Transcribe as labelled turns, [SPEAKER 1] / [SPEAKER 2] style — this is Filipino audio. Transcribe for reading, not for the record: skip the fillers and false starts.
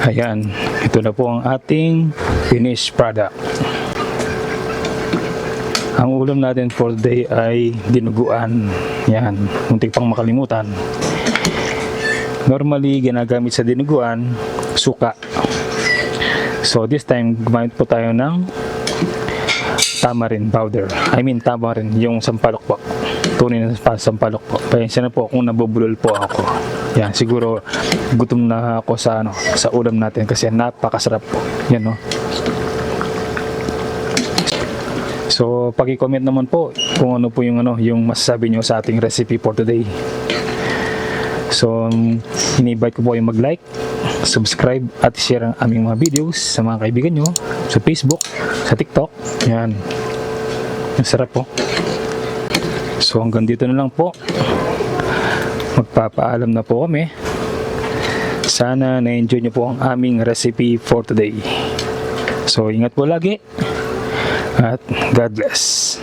[SPEAKER 1] Ayan, ito na po ang ating finished product. Ang ulam natin for the day ay dinuguan. Yan, muntik pang makalimutan. Normally, ginagamit sa dinuguan, suka. So this time, gumamit po tayo ng tamarind powder. Tamarind, yung sampalok po. Tunay na sampalok po. Pasensya na po kung nabubulol po ako. Yan, siguro gutom na ako sa sa ulam natin kasi napakasarap po. Yan, no. So, paki-comment naman po kung ano po yung yung masasabi nyo sa ating recipe for today. So, ini-invite ko po yung mag-like, subscribe at share ang aming mga videos sa mga kaibigan nyo sa Facebook, sa TikTok. Yan. Ang sarap po. So, hanggang dito na lang po. Magpapaalam na po kami. Sana na-enjoy nyo po ang aming recipe for today. So, ingat po lagi. At God bless.